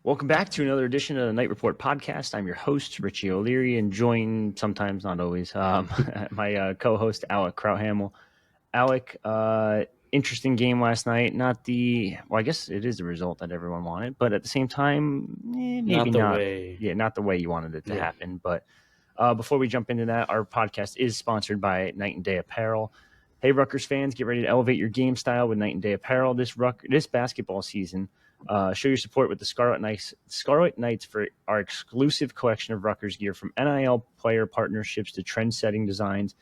Welcome back to another edition of the Night Report podcast. I'm your host, Richie O'Leary, and joined sometimes, not always, my co-host, Alec Krauthamel. Alec, interesting game last night. I guess it is the result that everyone wanted, but at the same time, maybe not. Yeah, not the way you wanted it to happen. But before we jump into that, our podcast is sponsored by Knight and Day Apparel. Hey, Rutgers fans, get ready to elevate your game style with Knight and Day Apparel this basketball season. Show your support with the Scarlet Knights for our exclusive collection of Rutgers gear, from NIL player partnerships to trend-setting designs.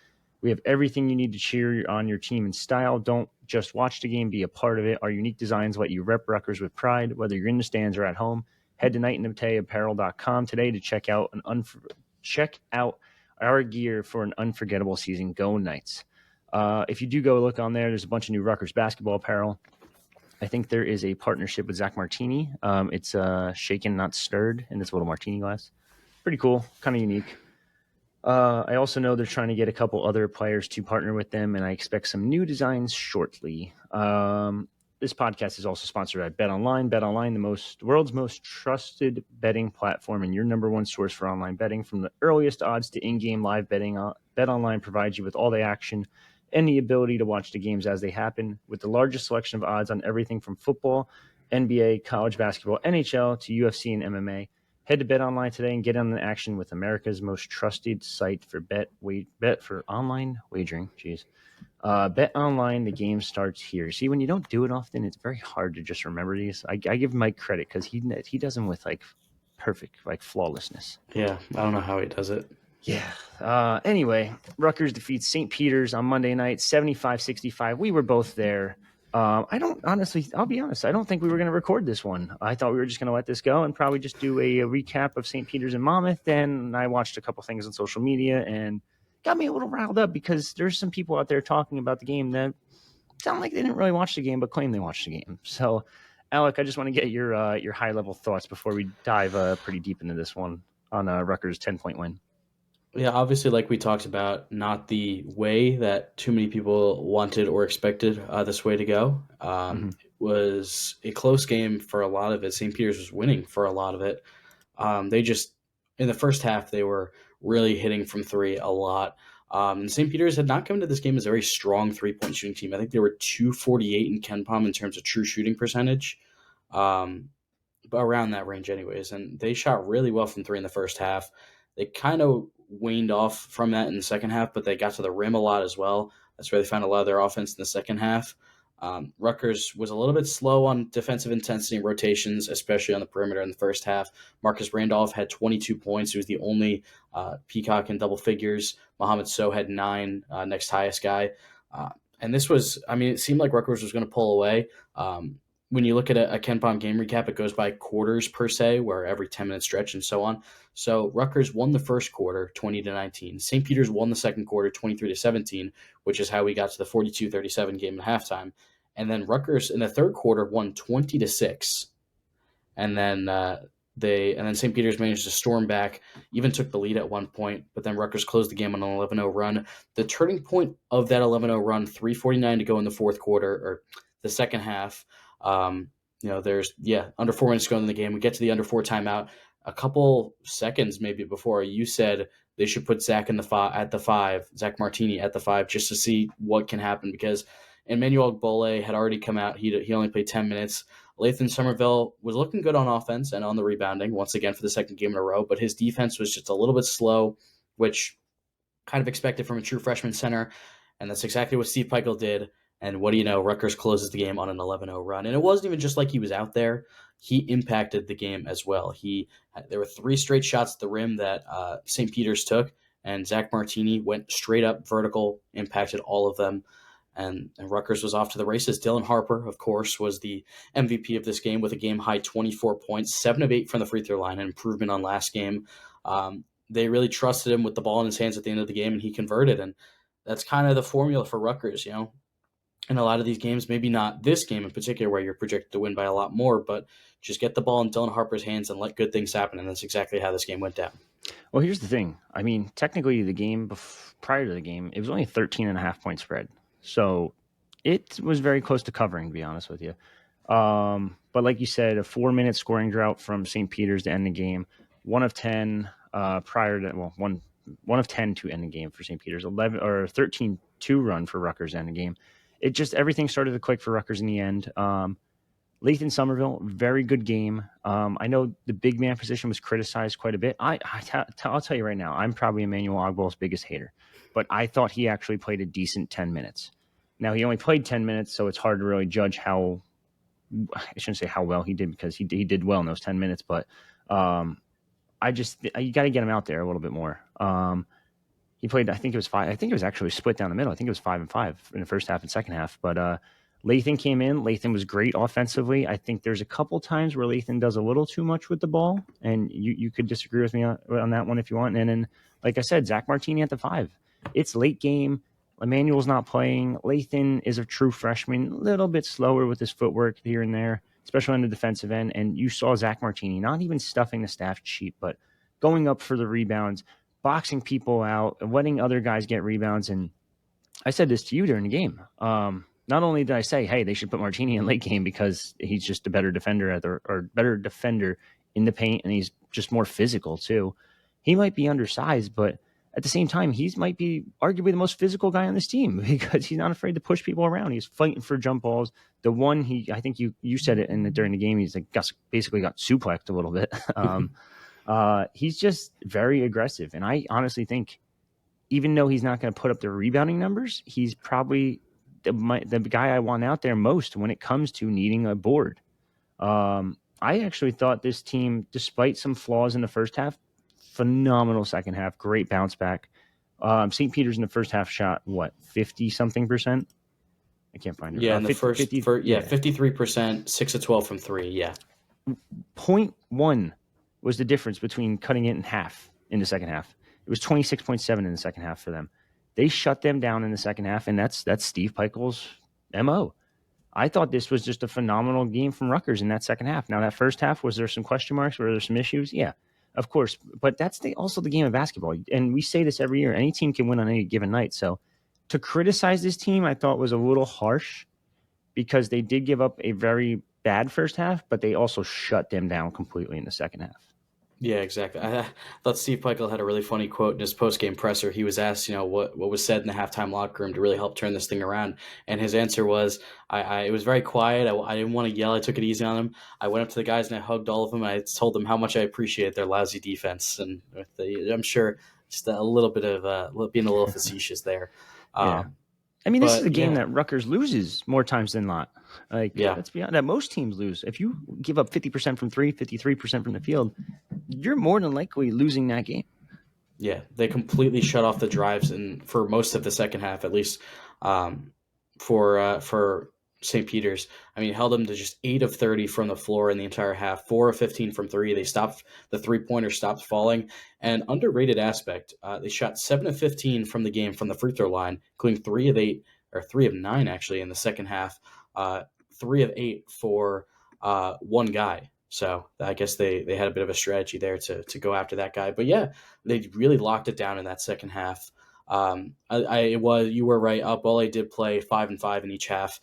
We have everything you need to cheer on your team in style. Don't just watch the game, be a part of it. Our unique designs let you rep Rutgers with pride, whether you're in the stands or at home. Head to knightandapparel.com today to check out our gear for an unforgettable season. Go Knights. If you do go look on there's a bunch of new Rutgers basketball apparel. I think there is a partnership with Zach Martini. It's shaken, not stirred, in this little martini glass. Pretty cool, kind of unique. I also know they're trying to get a couple other players to partner with them, and I expect some new designs shortly. This podcast is also sponsored by BetOnline. BetOnline, the world's most trusted betting platform and your number one source for online betting. From the earliest odds to in-game live betting, BetOnline provides you with all the action and the ability to watch the games as they happen, with the largest selection of odds on everything from football, NBA, college basketball, NHL to UFC and MMA. Head to BetOnline today and get on the action with America's most trusted site for online wagering. BetOnline, the game starts here. See, when you don't do it often, it's very hard to just remember these. I give Mike credit because he does them with perfect, flawlessness. Yeah, I don't know how he does it. Yeah. Anyway, Rutgers defeats St. Peter's on Monday night, 75-65. We were both there. I'll be honest, I don't think we were going to record this one. I thought we were just going to let this go and probably just do a recap of St. Peter's and Monmouth. Then I watched a couple things on social media and got me a little riled up because there's some people out there talking about the game that sound like they didn't really watch the game but claim they watched the game. So, Alec, I just want to get your high-level thoughts before we dive pretty deep into this one on Rutgers' 10-point win. Yeah, obviously, like we talked about, not the way that too many people wanted or expected this way to go. It was a close game for a lot of it. St. Peter's was winning for a lot of it. They just, in the first half, they were really hitting from three a lot. And St. Peter's had not come into this game as a very strong three-point shooting team. I think they were 248 in KenPom in terms of true shooting percentage, but around that range anyways. And they shot really well from three in the first half. They kind of waned off from that in the second half, but they got to the rim a lot as well. That's where they found a lot of their offense in the second half. Rutgers was a little bit slow on defensive intensity and rotations, especially on the perimeter in the first half. Marcus Randolph had 22 points. He was the only Peacock in double figures. Mohamed Sow had 9, next highest guy. And this was, it seemed like Rutgers was going to pull away. When you look at a KenPom game recap, it goes by quarters per se, where every 10-minute stretch and so on. So Rutgers won the first quarter, 20-19. St. Peter's won the second quarter, 23-17, which is how we got to the 42-37 game at halftime. And then Rutgers in the third quarter won 20-6. And then St. Peter's managed to storm back, even took the lead at one point, but then Rutgers closed the game on an 11-0 run. The turning point of that 11-0 run, 3:49 to go in the fourth quarter, or the second half. There's under 4 minutes to go in the game. We get to the under 4 timeout. A couple seconds maybe before, you said they should put Zach at the 5, Zach Martini at the 5, just to see what can happen, because Emmanuel Bole had already come out. He only played 10 minutes. Lathan Somerville was looking good on offense and on the rebounding once again for the second game in a row, but his defense was just a little bit slow, which kind of expected from a true freshman center, and that's exactly what Steve Peichel did. And what do you know, Rutgers closes the game on an 11-0 run. And it wasn't even just like he was out there. He impacted the game as well. There were 3 straight shots at the rim that St. Peter's took, and Zach Martini went straight up vertical, impacted all of them. And Rutgers was off to the races. Dylan Harper, of course, was the MVP of this game with a game-high 24 points, 7 of 8 from the free throw line, an improvement on last game. They really trusted him with the ball in his hands at the end of the game, and he converted. And that's kind of the formula for Rutgers, in a lot of these games, maybe not this game in particular where you're projected to win by a lot more, but just get the ball in Dylan Harper's hands and let good things happen, and that's exactly how this game went down. Well, here's the thing. Technically the game prior to the game, it was only a 13.5-point spread. So it was very close to covering, to be honest with you. But like you said, a 4-minute scoring drought from St. Peter's to end the game. 1 of 10 prior to one of 10 to end the game for St. Peter's. 11 or 13-2 run for Rutgers to end the game. It just everything started to click for Rutgers in the end. Lathan Somerville, very good game. I know the big man position was criticized quite a bit. I'll tell you right now, I'm probably Emmanuel Ogball's biggest hater, but I thought he actually played a decent 10 minutes. Now, he only played 10 minutes, so it's hard to really judge how I shouldn't say how well he did because he did well in those 10 minutes, but you got to get him out there a little bit more. He played, I think it was five. I think it was actually split down the middle. I think it was 5-5 in the first half and second half. But Lathan came in. Lathan was great offensively. I think there's a couple times where Lathan does a little too much with the ball, and you could disagree with me on that one if you want. And then, like I said, Zach Martini at the 5. It's late game. Emmanuel's not playing. Lathan is a true freshman, a little bit slower with his footwork here and there, especially on the defensive end. And you saw Zach Martini not even stuffing the staff cheap, but going up for the rebounds, boxing people out, letting other guys get rebounds. And I said this to you during the game. Not only did I say, hey, they should put Martini in late game because he's just a better defender better defender in the paint, and he's just more physical too. He might be undersized, but at the same time, he might be arguably the most physical guy on this team because he's not afraid to push people around. He's fighting for jump balls. The one I think you said it during the game, he's like basically got suplexed a little bit. He's just very aggressive, and I honestly think, even though he's not going to put up the rebounding numbers, he's probably the guy I want out there most when it comes to needing a board. I actually thought this team, despite some flaws in the first half, phenomenal second half, great bounce back. St. Peter's in the first half shot, 50-something%? I can't find it. Yeah, in the 53%, 6 of 12 from 3, yeah. 0.1 was the difference between cutting it in half in the second half. It was 26.7 in the second half for them. They shut them down in the second half, and that's Steve Peichel's MO. I thought this was just a phenomenal game from Rutgers in that second half. Now, that first half, was there some question marks? Were there some issues? Yeah, of course. But that's also the game of basketball. And we say this every year. Any team can win on any given night. So to criticize this team, I thought was a little harsh because they did give up a very bad first half, but they also shut them down completely in the second half. Yeah, exactly. I thought Steve Peichel had a really funny quote in his post-game presser. He was asked, what was said in the halftime locker room to really help turn this thing around, and his answer was, "It was very quiet. I didn't want to yell. I took it easy on them. I went up to the guys and I hugged all of them. I told them how much I appreciate their lousy defense." And I'm sure just a little bit of being a little facetious there. Yeah. I mean, this is a game that Rutgers loses more times than not. Let's be honest, that most teams lose. If you give up 50% from 3, 53% from the field, you're more than likely losing that game. Yeah, they completely shut off the drives for most of the second half, at least for St. Peter's. I mean, held them to just 8 of 30 from the floor in the entire half, 4 of 15 from 3. They stopped the three-pointer, stopped falling. And underrated aspect, they shot 7 of 15 from the game from the free throw line, including 3 of 8, or 3 of 9 actually in the second half, 3 of 8 for one guy. So I guess they had a bit of a strategy there to go after that guy. But yeah, they really locked it down in that second half. You were right. Bole did play 5 and 5 in each half.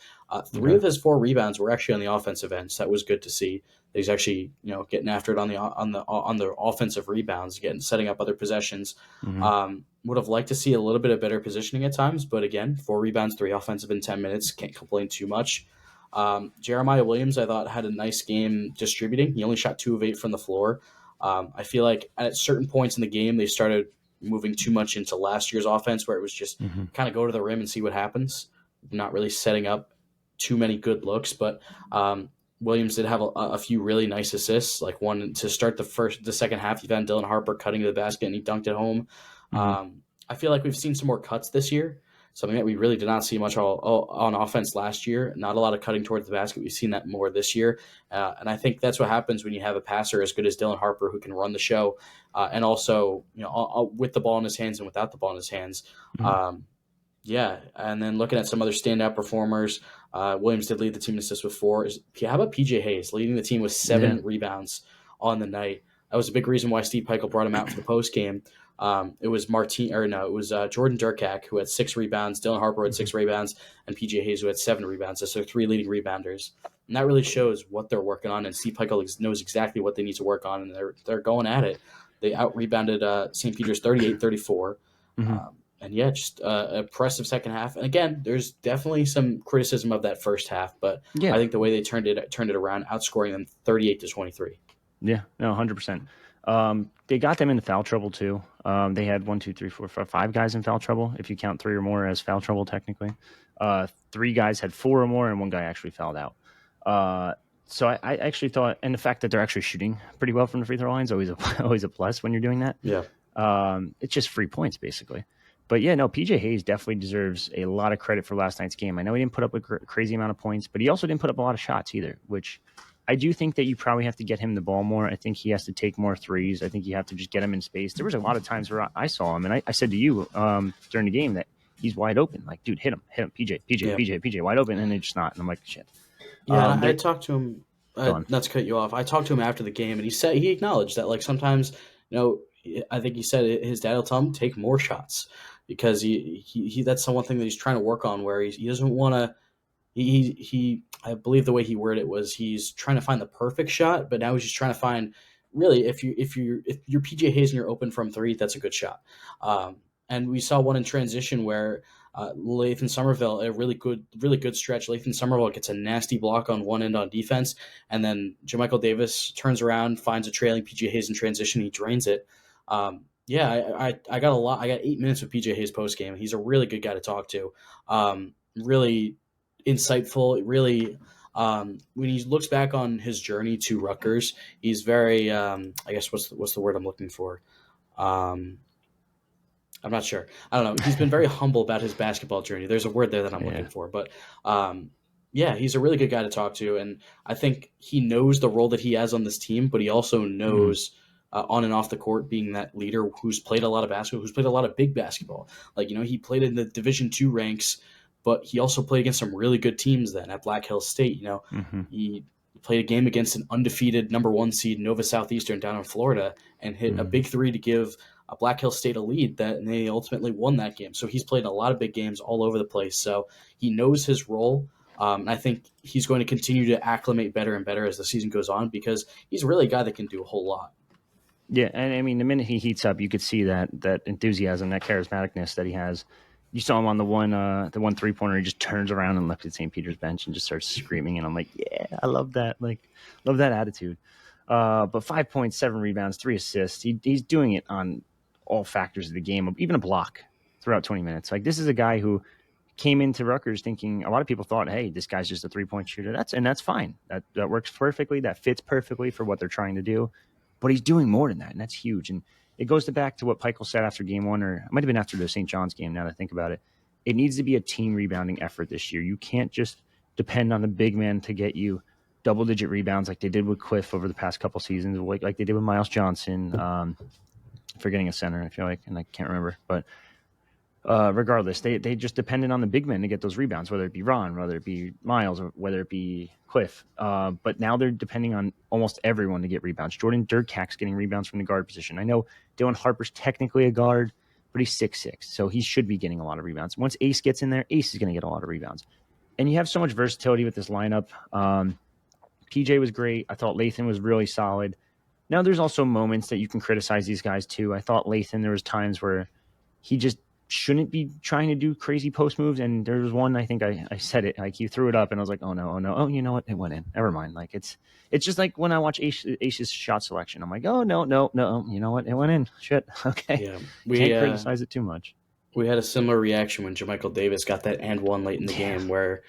3 of his 4 rebounds were actually on the offensive end, so that was good to see. He's actually getting after it on the offensive rebounds, setting up other possessions. Would have liked to see a little bit of better positioning at times, but again, 4 rebounds, 3 offensive in 10 minutes, can't complain too much. Jeremiah Williams, I thought, had a nice game distributing. He only shot 2 of 8 from the floor. I feel like at certain points in the game, they started moving too much into last year's offense, where it was just kind of go to the rim and see what happens, not really setting up too many good looks. But Williams did have a few really nice assists, like one to start the second half. You've had Dylan Harper cutting to the basket and he dunked it home. I feel like we've seen some more cuts this year, something that we really did not see much on offense last year. Not a lot of cutting towards the basket. We've seen that more this year. And I think that's what happens when you have a passer as good as Dylan Harper who can run the show and also with the ball in his hands and without the ball in his hands. And then looking at some other standout performers, Williams did lead the team in assists with 4. How about PJ Hayes leading the team with 7 rebounds on the night? That was a big reason why Steve Peichel brought him out for the post game. It was Jordan Durkak who had 6 rebounds, Dylan Harper had Mm-hmm. 6 rebounds, and PJ Hayes who had 7 rebounds. That's their 3 leading rebounders, and that really shows what they're working on. And Steve Pikiell knows exactly what they need to work on, and they're going at it. They out rebounded St. Peter's 38-34. Mm-hmm. And yeah, just impressive second half. And again, there's definitely some criticism of that first half, but I Yeah. think the way they turned it around, outscoring them 38-23. Yeah. No, 100%. They got them into foul trouble too. They had 1, 2, 3, 4, 5 guys in foul trouble, if you count 3 or more as foul trouble technically. 3 guys had 4 or more, and 1 guy actually fouled out. So I actually thought, and the fact that they're actually shooting pretty well from the free throw line is always always a plus when you're doing that. Yeah. It's just free points basically. But yeah, no, PJ Hayes definitely deserves a lot of credit for last night's game. I know he didn't put up a crazy amount of points, but he also didn't put up a lot of shots either, which I do think that you probably have to get him the ball more. I think he has to take more threes. I think you have to just get him in space. There was a lot of times where I saw him, and I said to you during the game that he's wide open. Like, dude, hit him, PJ, Yeah. PJ, wide open, and they're just not. And I'm like, shit. Yeah, I talked to him. Go on. Not to cut you off. I talked to him after the game, and he acknowledged that like sometimes, I think he said his dad will tell him take more shots because he that's the one thing that he's trying to work on where he doesn't want to. He I believe the way he worded it was he's trying to find the perfect shot, but now he's just trying to find really if you're PJ Hayes and you're open from 3, that's a good shot. And we saw one in transition where Lathan Somerville, a really good stretch. Lathan Somerville gets a nasty block on one end on defense, and then Jermichael Davis turns around, finds a trailing PJ Hayes in transition, he drains it. I got a lot. I got 8 minutes with PJ Hayes post game. He's a really good guy to talk to. Really insightful. Really, when he looks back on his journey to Rutgers, he's very. I guess what's the word I'm looking for. I'm not sure. I don't know. He's been very humble about his basketball journey. There's a word there that I'm looking for, but he's a really good guy to talk to, and I think he knows the role that he has on this team, but he also knows on and off the court being that leader who's played a lot of basketball, who's played a lot of big basketball. Like he played in the Division II ranks, but he also played against some really good teams then at Black Hills State. He played a game against an undefeated number 1 seed Nova Southeastern down in Florida and hit a big 3 to give Black Hills State a lead and they ultimately won that game. So he's played a lot of big games all over the place. So he knows his role. I think he's going to continue to acclimate better and better as the season goes on because he's really a guy that can do a whole lot. Yeah, and I mean, the minute he heats up, you could see that enthusiasm, that charismaticness that he has. You saw him on the one 3-pointer. He just turns around and looks at St. Peter's bench and just starts screaming. And I'm like, yeah, I love that. Like, love that attitude. But 5 points, 7 rebounds, 3 assists. He's doing it on all factors of the game, even a block throughout 20 minutes. Like, this is a guy who came into Rutgers thinking, a lot of people thought, hey, this guy's just a 3-point shooter. That's fine. That works perfectly. That fits perfectly for what they're trying to do. But he's doing more than that, and that's huge. And it goes back to what Pikiell said after game 1, or it might have been after the St. John's game, now that I think about it. It needs to be a team rebounding effort this year. You can't just depend on the big man to get you double-digit rebounds like they did with Cliff over the past couple seasons, like they did with Miles Johnson. Forgetting a center, I feel like, and I can't remember. But regardless, they just depended on the big men to get those rebounds, whether it be Ron, whether it be Miles, or whether it be Cliff. But now they're depending on almost everyone to get rebounds. Jordan Durkak's getting rebounds from the guard position. I know Dylan Harper's technically a guard, but he's 6'6", so he should be getting a lot of rebounds. Once Ace gets in there, Ace is going to get a lot of rebounds. And you have so much versatility with this lineup. PJ was great. I thought Lathan was really solid. Now, there's also moments that you can criticize these guys too. I thought Lathan, there was times where he just shouldn't be trying to do crazy post moves. And there was one, I think I said it, like he threw it up and I was like, oh no. Oh, you know what? It went in. Never mind. Like it's just like when I watch Ace's shot selection, I'm like, oh no. You know what? It went in. Shit. Okay. Yeah, Can't criticize it too much. We had a similar reaction when Jermichael Davis got that and one late in the game where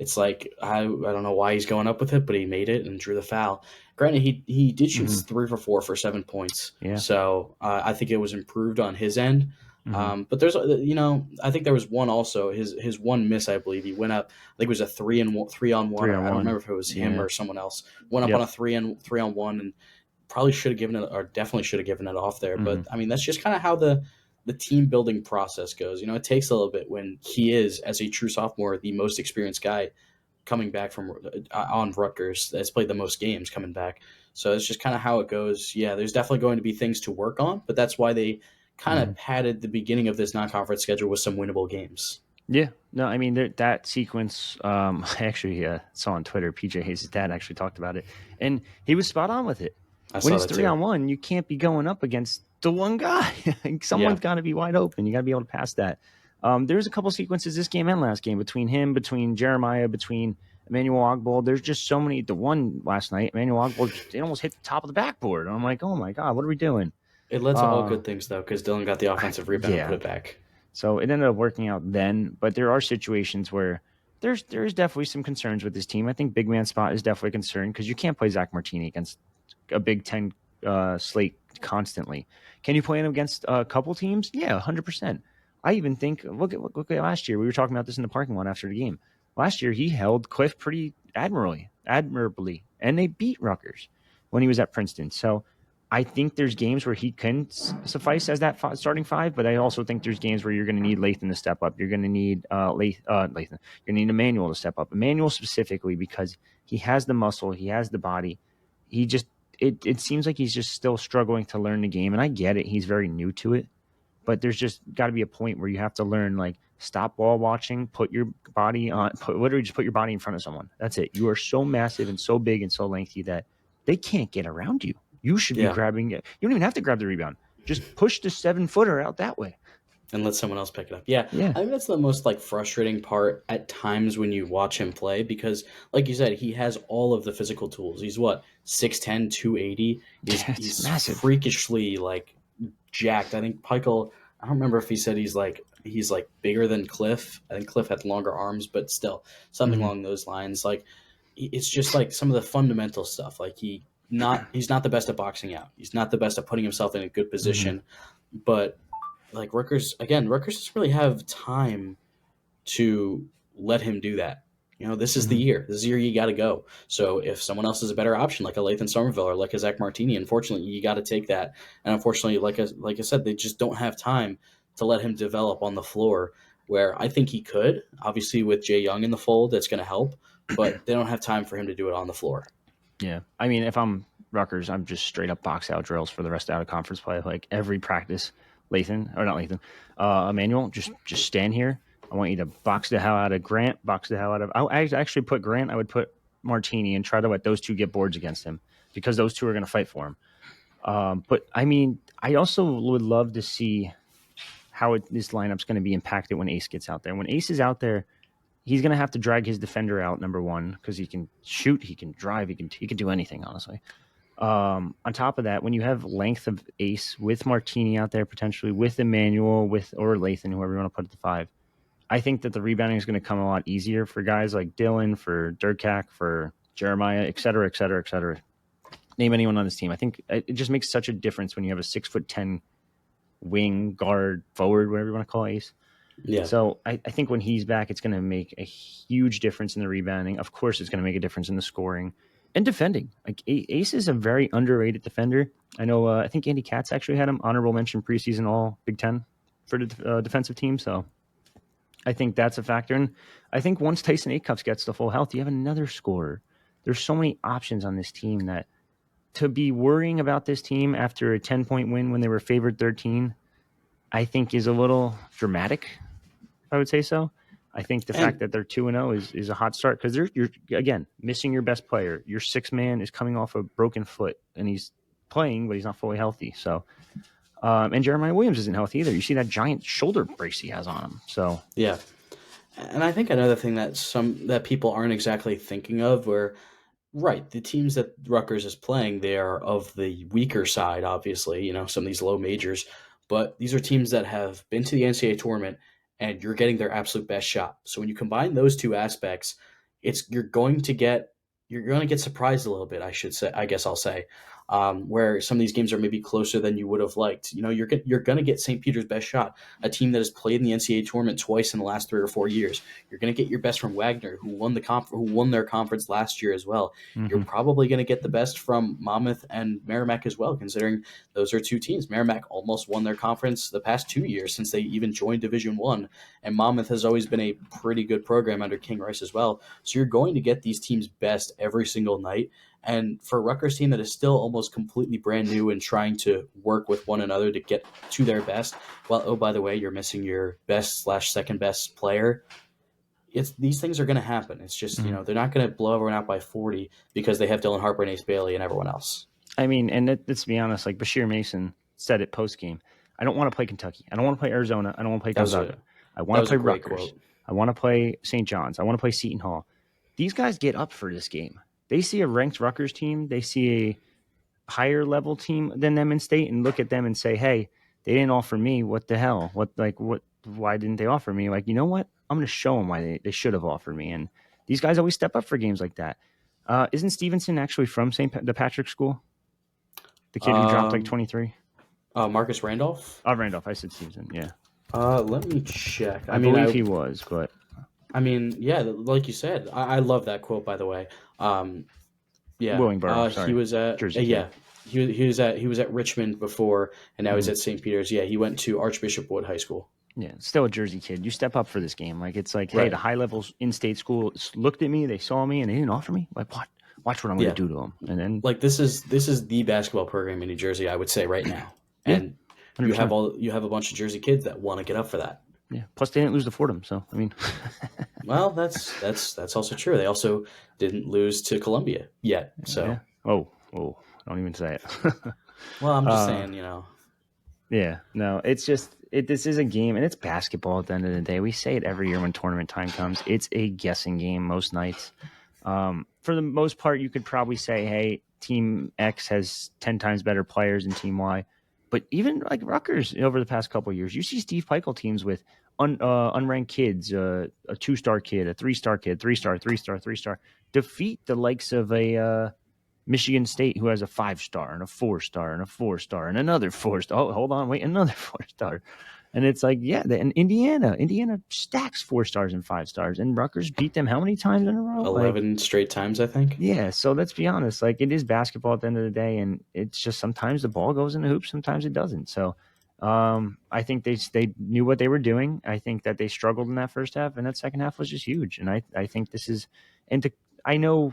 it's like, I don't know why he's going up with it, but he made it and drew the foul. Granted, he did shoot 3 for 4 for 7 points. Yeah. So I think it was improved on his end. But there's, I think there was one also, his one miss, I believe. He went up, I think it was a 3-on-1. I don't remember if it was him or someone else. Went up on a 3-on-1 and probably should have given it, or definitely should have given it off there. But I mean, that's just kind of how the team building process goes. It takes a little bit when he is, as a true sophomore, the most experienced guy coming back from on Rutgers that's played the most games coming back. So it's just kind of how it goes. Yeah, there's definitely going to be things to work on, but that's why they kind of padded the beginning of this non-conference schedule with some winnable games. Yeah, no, I mean that sequence. I actually saw on Twitter, PJ Hayes' dad actually talked about it, and he was spot on with it. I When saw it's that too. 3-on-1, you can't be going up against the one guy. Yeah. Someone's got to be wide open. You got to be able to pass that. There's a couple sequences this game and last game between Jeremiah, between Emmanuel Ogbol. There's just so many. The one last night, Emmanuel Ogbol, they almost hit the top of the backboard. And I'm like, oh my god, what are we doing? It led to all good things, though, because Dylan got the offensive rebound and Yeah. put it back. So it ended up working out then, but there are situations where there is definitely some concerns with this team. I think big man spot is definitely a concern because you can't play Zach Martini against a Big Ten slate constantly. Can you play him against a couple teams? Yeah, 100%. I even think look at last year. We were talking about this in the parking lot after the game. Last year he held Cliff pretty admirably, and they beat Rutgers when he was at Princeton. So I think there's games where he can suffice as that starting five, but I also think there's games where you're going to need Lathan to step up. You're going to need Lathan. You're going to need Emmanuel to step up. Emmanuel specifically because he has the muscle, he has the body. He just it seems like he's just still struggling to learn the game, and I get it. He's very new to it, but there's just got to be a point where you have to learn like stop ball watching, put your body on, literally just put your body in front of someone. That's it. You are so massive and so big and so lengthy that they can't get around you. You should be grabbing it. You don't even have to grab the rebound. Just push the 7-footer out that way. And let someone else pick it up. Yeah. Yeah. I think that's the most frustrating part at times when you watch him play because, like you said, he has all of the physical tools. He's 6'10", 280. He's massive. Freakishly jacked. I think Peichel, I don't remember if he said he's bigger than Cliff. I think Cliff had longer arms, but still something along those lines. It's just some of the fundamental stuff. He's not the best at boxing out. He's not the best at putting himself in a good position. But Rutgers doesn't really have time to let him do that. This is the year. This is the year you got to go. So if someone else is a better option, like a Lathan Somerville or like a Zach Martini, unfortunately, you got to take that. And unfortunately, like I said, they just don't have time to let him develop on the floor where I think he could. Obviously, with Jay Young in the fold, that's going to help. But they don't have time for him to do it on the floor. Yeah. I mean, if I'm Rutgers, I'm just straight up box out drills for the rest of conference play. Every practice, Emmanuel, just stand here. I want you to box the hell out of Grant, I actually put Grant, I would put Martini and try to let those two get boards against him because those two are going to fight for him. But I mean, I also would love to see how this lineup's going to be impacted when Ace gets out there. When Ace is out there, he's going to have to drag his defender out, number one, because he can shoot, he can drive, he can do anything, honestly. On top of that, when you have length of Ace with Martini out there, potentially with Emmanuel, or Lathan, whoever you want to put at the 5, I think that the rebounding is going to come a lot easier for guys like Dylan, for Durkak, for Jeremiah, et cetera, et cetera, et cetera. Name anyone on this team. I think it just makes such a difference when you have a 6'10" wing, guard, forward, whatever you want to call Ace. Yeah. So I think when he's back, it's going to make a huge difference in the rebounding. Of course, it's going to make a difference in the scoring and defending. Ace is a very underrated defender. I know. I think Andy Katz actually had him honorable mention preseason All Big Ten for the defensive team. So I think that's a factor. And I think once Tyson Acuffs gets to full health, you have another scorer. There's so many options on this team that to be worrying about this team after a 10-point win when they were favored 13, I think is a little dramatic, if I would say so. I think the fact that they're 2-0 is a hot start because you're again missing your best player. Your sixth man is coming off a broken foot and he's playing, but he's not fully healthy. So, and Jeremiah Williams isn't healthy either. You see that giant shoulder brace he has on him. So yeah, and I think another thing that people aren't exactly thinking of where. Right. The teams that Rutgers is playing, they are of the weaker side, obviously, some of these low majors. But these are teams that have been to the NCAA tournament and you're getting their absolute best shot. So when you combine those two aspects, you're going to get surprised a little bit, I guess I'll say, where some of these games are maybe closer than you would have liked. You're going to get St. Peter's best shot, a team that has played in the NCAA tournament twice in the last 3 or 4 years. You're going to get your best from Wagner, who won their conference last year as well. Mm-hmm. You're probably going to get the best from Monmouth and Merrimack as well, considering those are two teams. Merrimack almost won their conference the past 2 years since they even joined Division I, and Monmouth has always been a pretty good program under King Rice as well. So you're going to get these teams best every single night. And for a Rutgers team that is still almost completely brand new and trying to work with one another to get to their best, well, oh, by the way, you're missing your best/second best player. These things are going to happen. It's just, they're not going to blow everyone out by 40 because they have Dylan Harper and Ace Bailey and everyone else. I mean, and let's be honest, like Bashir Mason said it post game. I don't want to play Kentucky. I don't want to play Arizona. I don't want to play Gonzaga. I want to play Rutgers. Quote. I want to play St. John's. I want to play Seton Hall. These guys get up for this game. They see a ranked Rutgers team. They see a higher level team than them in state and look at them and say, hey, they didn't offer me. What the hell? Why didn't they offer me? Like, you know what? I'm going to show them why they should have offered me. And these guys always step up for games like that. Isn't Stevenson actually from the Patrick School? The kid who dropped like 23? Marcus Randolph? Randolph. I said Stevenson, yeah. Let me check. I believe he was, but... I mean, yeah, like you said, I love that quote, by the way. Yeah. Willingboro, sorry. He was at... Jersey. Yeah. He was at Richmond before, and now he's at St. Peter's. Yeah, he went to Archbishop Wood High School. Yeah, still a Jersey kid. You step up for this game. Like, it's like, hey, the high-level in-state school looked at me, they saw me, and they didn't offer me? Like, what? Watch what I'm going to do to them. And then, like, this is the basketball program in New Jersey, I would say, right now. And 100%. you have a bunch of Jersey kids that want to get up for that. Yeah. Plus, they didn't lose to Fordham, so I mean. Well, that's also true. They also didn't lose to Columbia yet. So. Yeah. Oh, don't even say it. Well, I'm just saying, Yeah. No, it's just this is a game, and it's basketball at the end of the day. We say it every year when tournament time comes. It's a guessing game most nights. For the most part, you could probably say, hey, Team X has 10 times better players than Team Y. But even like Rutgers over the past couple of years, you see Steve Peichel teams with unranked kids, a 2-star kid, a 3-star kid, 3-star, 3-star, 3-star, defeat the likes of a Michigan State who has a 5-star and a 4-star and a 4-star and another 4-star. Oh, hold on, wait, another 4-star. And it's like, yeah, and Indiana stacks 4-stars and 5-stars, and Rutgers beat them how many times in a row? 11 straight times, I think. Yeah, so let's be honest. Like, it is basketball at the end of the day, and it's just sometimes the ball goes in the hoop, sometimes it doesn't. So I think they knew what they were doing. I think that they struggled in that first half, and that second half was just huge. And I think this is – I know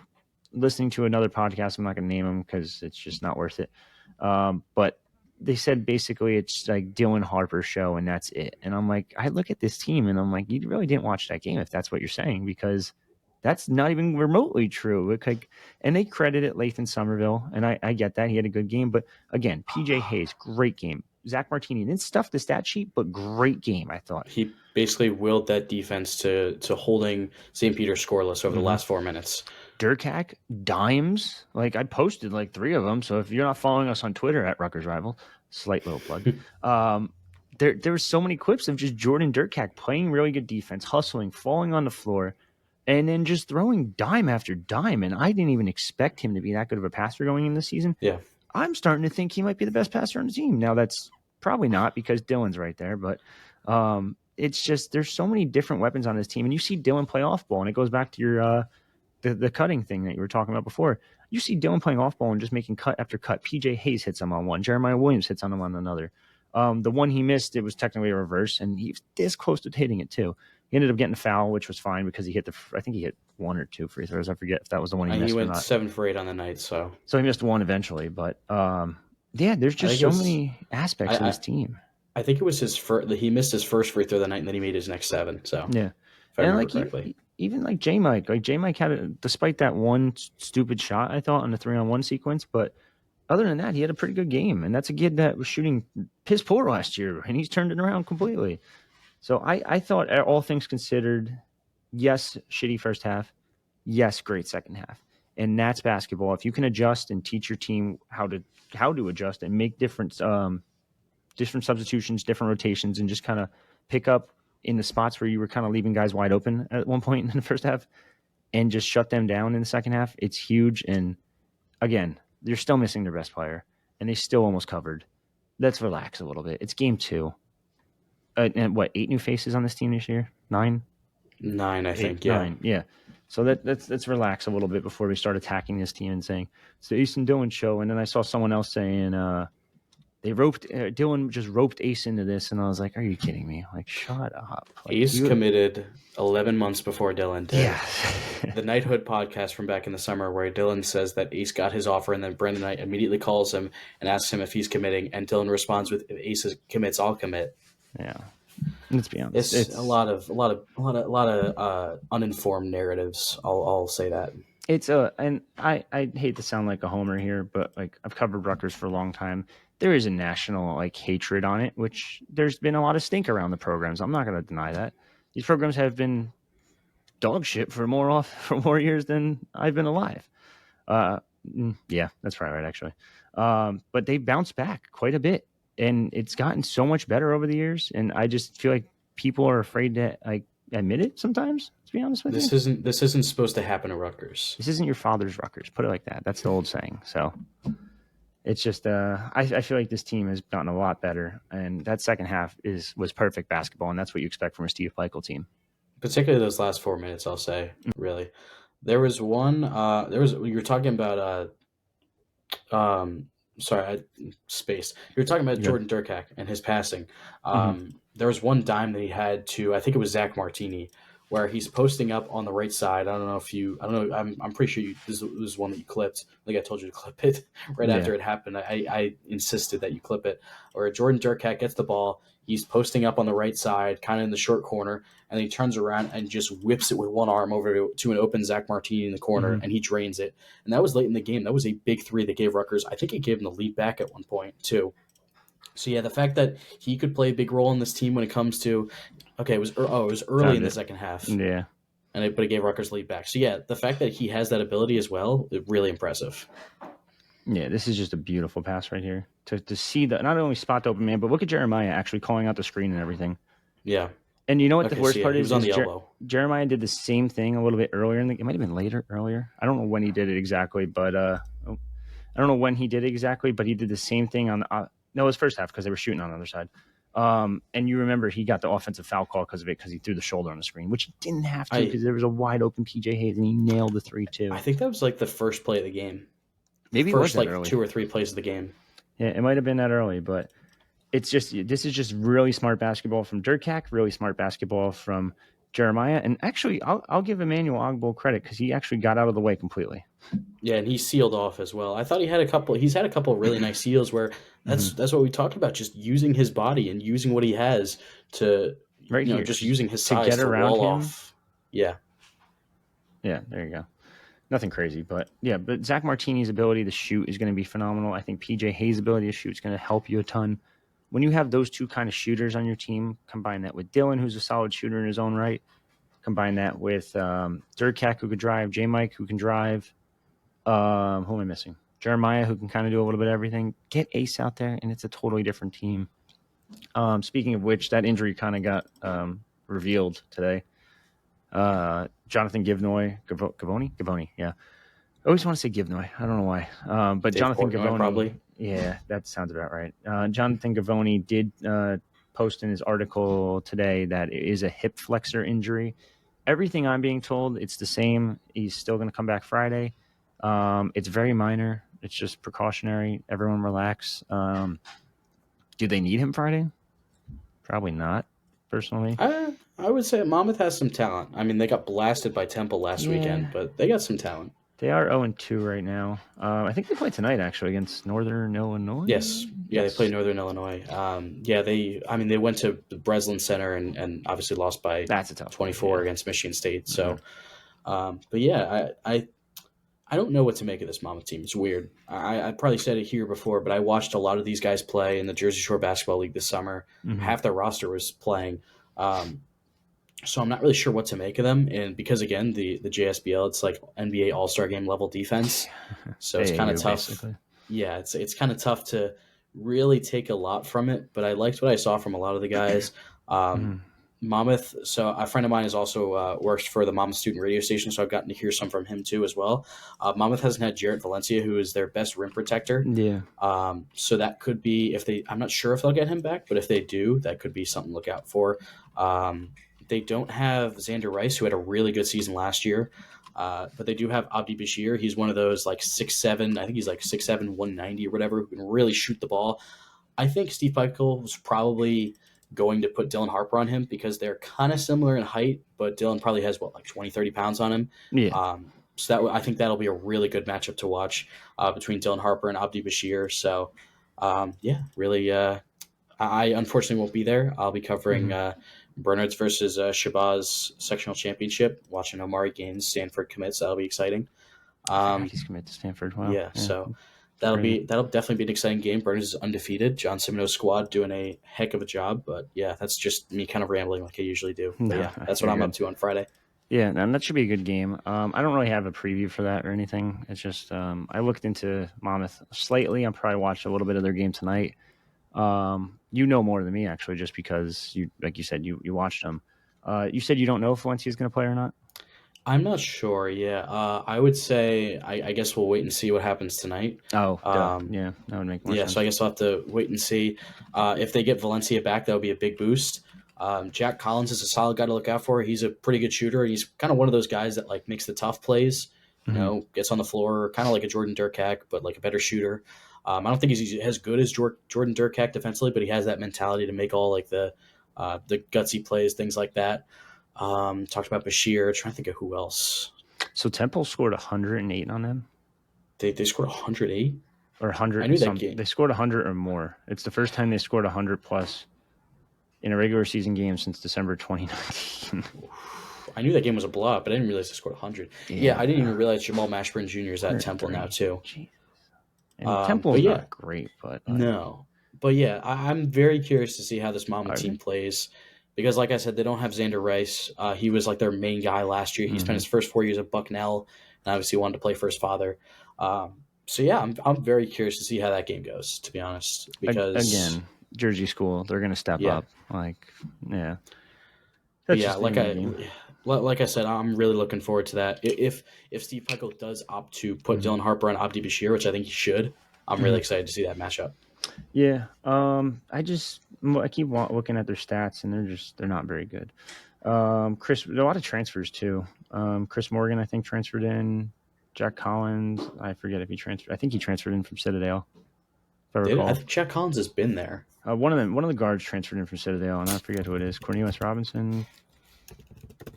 listening to another podcast, I'm not going to name them because it's just not worth it, but – they said basically it's like Dylan Harper's show and that's it. And I'm like, I look at this team and I'm like, you really didn't watch that game if that's what you're saying, because that's not even remotely true. And they credited Lathan Somerville, and I get that. He had a good game. But again, PJ Hayes, great game. Zach Martini didn't stuff the stat sheet, but great game, I thought. He basically willed that defense to holding St. Peter's scoreless over the last 4 minutes. Durkak, dimes. Like, I posted like 3 of them. So if you're not following us on Twitter at Rutgers Rival, slight little plug. There were so many clips of just Jordan Durkak playing really good defense, hustling, falling on the floor, and then just throwing dime after dime. And I didn't even expect him to be that good of a passer going in the season. Yeah. I'm starting to think he might be the best passer on the team. Now, that's probably not because Dylan's right there, but it's just there's so many different weapons on this team. And you see Dylan play off ball, and it goes back to your the cutting thing that you were talking about before. You see Dylan playing off ball and just making cut after cut. PJ Hayes hits him on one. Jeremiah Williams hits on him on another. The one he missed, it was technically a reverse, and he was this close to hitting it too. He ended up getting a foul, which was fine because he hit I think he hit 1 or 2 free throws. I forget if that was the one he missed. He went or not. 7 for 8 on the night, so he missed 1 eventually. But yeah, there's just many aspects of this team. I think it was his first. He missed his first free throw that night, and then he made his next 7. So yeah, if I remember correctly. Even like J-Mike. Like J-Mike had despite that one stupid shot, I thought, on the 3-on-1 sequence. But other than that, he had a pretty good game. And that's a kid that was shooting piss poor last year, and he's turned it around completely. So I thought, all things considered, yes, shitty first half. Yes, great second half. And that's basketball. If you can adjust and teach your team how to adjust and make different substitutions, different rotations, and just kind of pick up in the spots where you were kind of leaving guys wide open at one point in the first half and just shut them down in the second half, it's huge. And again, they're still missing their best player, and they still almost covered. Let's relax a little bit. It's game 2. And what, 8 new faces on this team this year? 9? 9, I think, yeah. 9, yeah. So let's relax a little bit before we start attacking this team and saying, it's the Easton Dillon show. And then I saw someone else saying, They roped Dylan just roped Ace into this, and I was like, "Are you kidding me? Like, shut up!" Like, Ace committed 11 months before Dylan did. Yeah. The Knighthood podcast from back in the summer, where Dylan says that Ace got his offer, and then Brendan Knight immediately calls him and asks him if he's committing, and Dylan responds with, "If Ace commits, I'll commit." Yeah. Let's be honest. It's a lot of uninformed narratives. I'll say that. And I hate to sound like a homer here, but like I've covered Rutgers for a long time. There is a national like hatred on it, which there's been a lot of stink around the programs. I'm not going to deny that. These programs have been dog shit for more years than I've been alive. Yeah, that's probably right actually. But they bounced back quite a bit, and it's gotten so much better over the years. And I just feel like people are afraid to like admit it sometimes. To be honest with you, this isn't supposed to happen at Rutgers. This isn't your father's Rutgers. Put it like that. That's the old saying. So it's just I feel like this team has gotten a lot better, and that second half was perfect basketball, and that's what you expect from a Steve Pleichel team. Particularly those last 4 minutes, I'll say. Really, there was one. You were talking about sorry, I spaced. You were talking about Jordan Durkak and his passing. There was one dime that he had to, I think it was Zach Martini, where he's posting up on the right side. I don't know. I'm pretty sure this was one that you clipped. Like I told you to clip it right after it happened. I insisted that you clip it. Or Jordan Durkak gets the ball. He's posting up on the right side, kind of in the short corner, and then he turns around and just whips it with one arm over to an open Zach Martini in the corner, and he drains it. And that was late in the game. That was a big three that gave Rutgers. I think it gave him the lead back at one point too. So yeah, the fact that he could play a big role in this team when it comes to, it was early in the second half. Yeah, but it gave Rutgers lead back. So yeah, the fact that he has that ability as well is really impressive. Yeah, this is just a beautiful pass right here to see that not only spot the open man, but look at Jeremiah actually calling out the screen and everything. Yeah. And you know what the worst part is? He was on the elbow. Jeremiah did the same thing a little bit earlier. It might have been earlier. I don't know when he did it exactly, but I don't know when he did it exactly, but he did the same thing on the no, it was first half because they were shooting on the other side. And you remember he got the offensive foul call because of it, because he threw the shoulder on the screen, which he didn't have to because there was a wide open PJ Hayes and he nailed the 3 too. I think that was like the first play of the game. Maybe first it was early. 2 or 3 plays of the game. Yeah, it might have been that early, but this is just really smart basketball from Durkak, really smart basketball from Jeremiah, and actually I'll give Emmanuel Ogbol credit because he actually got out of the way completely. Yeah, and he sealed off as well. I thought he's had a couple really nice seals where that's what we talked about, just using his body and using what he has to just using his size to get around him. Off. Yeah. Yeah, there you go. Nothing crazy, but Zach Martini's ability to shoot is going to be phenomenal. I think PJ Hayes' ability to shoot is going to help you a ton. When you have those two kind of shooters on your team, combine that with Dylan, who's a solid shooter in his own right, combine that with Durkak, who could drive, J-Mike, who can drive. Who am I missing? Jeremiah, who can kind of do a little bit of everything. Get Ace out there, and it's a totally different team. Speaking of which, that injury kind of got revealed today. Jonathan Givnoy, yeah. I always want to say Givnoy. I don't know why. But Dave Jonathan Portnoy, Gavoni, probably. Yeah, that sounds about right. Jonathan Gavoni did post in his article today that it is a hip flexor injury. Everything I'm being told, it's the same. He's still going to come back Friday. It's very minor. It's just precautionary. Everyone relax. Do they need him Friday? Probably not, personally. I would say Monmouth has some talent. I mean, they got blasted by Temple last weekend, but they got some talent. They are 0-2 right now. I think they play tonight, actually, against Northern Illinois. Yes. Yeah, they play Northern Illinois. They went to the Breslin Center and obviously lost by 24 against Michigan State. So, I don't know what to make of this Monmouth team. It's weird. I probably said it here before, but I watched a lot of these guys play in the Jersey Shore Basketball League this summer. Half their roster was playing. So I'm not really sure what to make of them. And because, again, the JSBL, it's like NBA All-Star Game level defense. So it's kind of tough. Basically. Yeah, it's kind of tough to really take a lot from it. But I liked what I saw from a lot of the guys. Monmouth, so a friend of mine is also works for the Monmouth student radio station, so I've gotten to hear some from him too as well. Monmouth hasn't had Jarrett Valencia, who is their best rim protector. Yeah. So that could be, I'm not sure if they'll get him back, but if they do, that could be something to look out for. They don't have Xander Rice, who had a really good season last year, but they do have Abdi Bashir. He's one of those like 6'7", I think he's like 6'7", 190 or whatever, who can really shoot the ball. I think Steve Peichel was probably going to put Dylan Harper on him because they're kind of similar in height, but Dylan probably has like 20, 30 pounds on him. Yeah. So I think that'll be a really good matchup to watch between Dylan Harper and Abdi Bashir. So yeah, really. I unfortunately won't be there. I'll be covering Bernard's versus Shabazz sectional championship, watching Omari Gaines, Stanford commits. That'll be exciting. I forgot he's committed to Stanford. Wow. Yeah, so that'll definitely be an exciting game. Bernard's is undefeated. John Simino's squad doing a heck of a job. But yeah, that's just me kind of rambling like I usually do. But yeah, that's what I'm up to on Friday. Yeah, and that should be a good game. I don't really have a preview for that or anything. It's just I looked into Monmouth slightly. I'll probably watch a little bit of their game tonight. You know more than me actually, just because you, like you said, you watched them. You said you don't know if Valencia is going to play or not. I'm not sure. Yeah, I would say I guess we'll wait and see what happens tonight. Oh, yeah, that would make more sense. So I guess I'll have to wait and see. If they get Valencia back, that would be a big boost. Jack Collins is a solid guy to look out for. He's a pretty good shooter. He's kind of one of those guys that like makes the tough plays. You know, gets on the floor, kind of like a Jordan Durkak, but like a better shooter. I don't think he's as good as Jordan Durkak defensively, but he has that mentality to make all like the gutsy plays, things like that. Talked about Bashir. Trying to think of who else. So Temple scored 108 on them. They scored 108 or 100. I knew that game. They scored 100 or more. It's the first time they scored 100 plus in a regular season game since December 2019. I knew that game was a blowout, but I didn't realize they scored 100. Yeah, I didn't even realize Jamal Mashburn Jr. is at Temple now too. And Temple's not great, but no. But yeah, I'm very curious to see how this Monmouth team plays. Because, like I said, they don't have Xander Rice. He was like their main guy last year. He spent his first 4 years at Bucknell, and obviously wanted to play for his father. So yeah, I'm very curious to see how that game goes. To be honest, because again, Jersey school, they're going to step up. Like I said, I'm really looking forward to that. If Steve Peichel does opt to put Dylan Harper on Abdi Bashir, which I think he should, I'm really excited to see that matchup. Yeah, I keep looking at their stats, and they're not very good. There are a lot of transfers too. Chris Morgan, I think, transferred in. Jack Collins, I forget if he transferred. I think he transferred in from Citadel. If I recall. I think Jack Collins has been there. One of the guards transferred in from Citadel, and I forget who it is. Cornelius Robinson,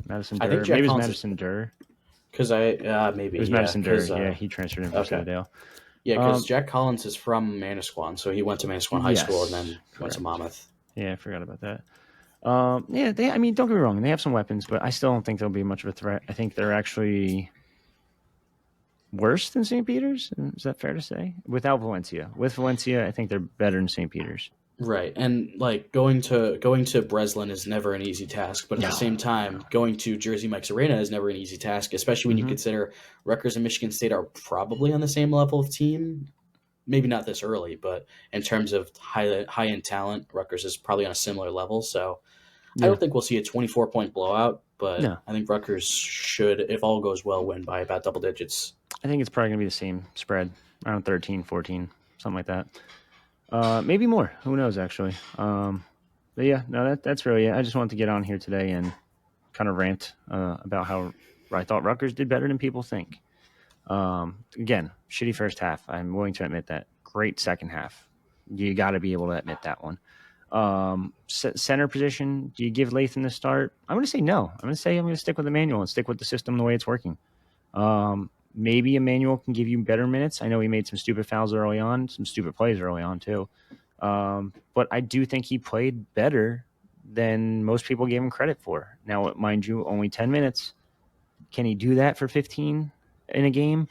Madison Durr. Maybe it was Madison Durr. Because maybe it was Madison Durr. He transferred in from Citadel. Yeah, because Jack Collins is from Manasquan, so he went to Manasquan High School and then went to Monmouth. Yeah, I forgot about that. Don't get me wrong, they have some weapons, but I still don't think they'll be much of a threat. I think they're actually worse than St. Peter's. Is that fair to say? Without Valencia. With Valencia, I think they're better than St. Peter's. Right, and like going to Breslin is never an easy task, but at the same time, going to Jersey Mike's Arena is never an easy task, especially when you consider Rutgers and Michigan State are probably on the same level of team. Maybe not this early, but in terms of high end talent, Rutgers is probably on a similar level. So I don't think we'll see a 24-point blowout, but I think Rutgers should, if all goes well, win by about double digits. I think it's probably going to be the same spread, around 13, 14, something like that. Maybe more. Who knows, actually. But yeah, no, that's really it. I just wanted to get on here today and kind of rant about how I thought Rutgers did better than people think. Again, shitty first half. I'm willing to admit that. Great second half. You got to be able to admit that one. Center position, do you give Lathan the start? I'm going to say no. I'm going to stick with Emmanuel and stick with the system the way it's working. Maybe Emmanuel can give you better minutes. I know he made some stupid fouls early on, some stupid plays early on too. But I do think he played better than most people gave him credit for. Now, mind you, only 10 minutes. Can he do that for 15 in a game?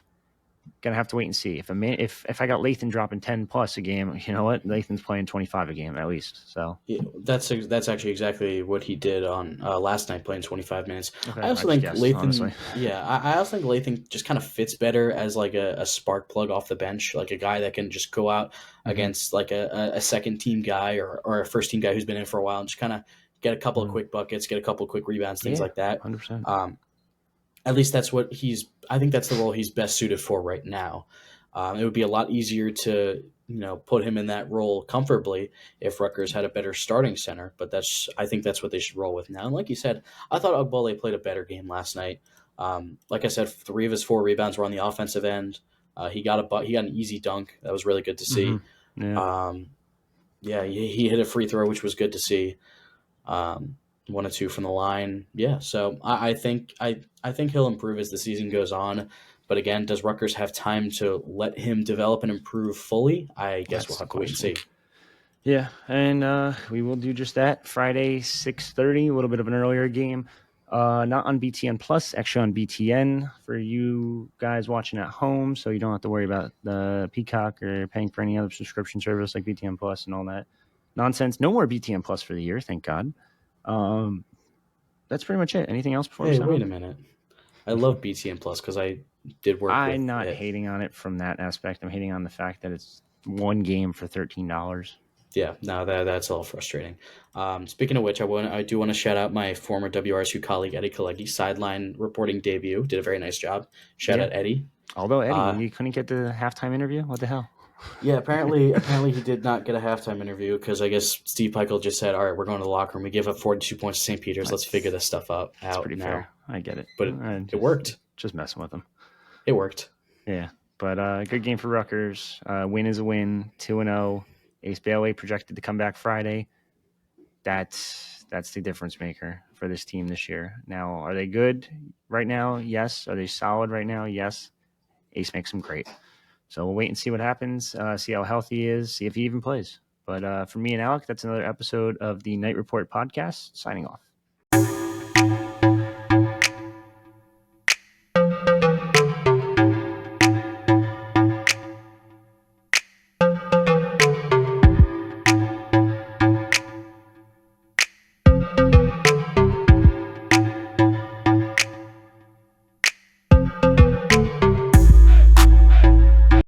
Gonna have to wait and see. If I got Lathan dropping 10 plus a game, you know what? Lathan's playing 25 a game at least. So yeah, that's actually exactly what he did on last night, playing 25 minutes. Okay, I also think Lathan. Honestly. Yeah, I also think Lathan just kind of fits better as like a spark plug off the bench, like a guy that can just go out against like a second team guy or a first team guy who's been in for a while and just kind of get a couple of quick buckets, get a couple of quick rebounds, things like that. 100%. At least that's what I think that's the role he's best suited for right now. It would be a lot easier to, put him in that role comfortably if Rutgers had a better starting center, but I think that's what they should roll with now. And like you said, I thought Ogbole played a better game last night. Like I said, 3 of his 4 rebounds were on the offensive end. He got an easy dunk. That was really good to see. Yeah. Yeah, he hit a free throw, which was good to see. 1 or 2 from the line. Yeah, so I think he'll improve as the season goes on. But again, does Rutgers have time to let him develop and improve fully? I guess we'll That's the have to wait and see. question. Yeah, and we will do just that. Friday, 6:30, a little bit of an earlier game. Not on BTN Plus, actually on BTN for you guys watching at home, so you don't have to worry about the Peacock or paying for any other subscription service like BTN Plus and all that nonsense. No more BTN Plus for the year, thank God. Um, that's pretty much it. Anything else before we Hey, sign wait a off? minute. I love BTN Plus because I did work with I'm not it. hating on it from that aspect. I'm hating on the fact that it's one game for $13. Yeah, no, that's a little frustrating. Speaking of which, I do want to shout out my former WRSU colleague Eddie Kalegi, sideline reporting debut. Did a very nice job. Shout Yeah. out Eddie. Although Eddie, Uh, you couldn't get the halftime interview. What the hell? yeah, apparently he did not get a halftime interview because I guess Steve Peichel just said, "All right, we're going to the locker room. We give up 42 points to St. Peter's. Let's figure That's this stuff that's out pretty fair. now." I get it. But it worked. Just messing with them. It worked. Yeah, but good game for Rutgers. Win is a win. 2-0. Ace Bailey projected to come back Friday. That's the difference maker for this team this year. Now, are they good right now? Yes. Are they solid right now? Yes. Ace makes them great. So we'll wait and see what happens. See how healthy he is. See if he even plays. But for me and Alec, that's another episode of the Night Report podcast. Signing off.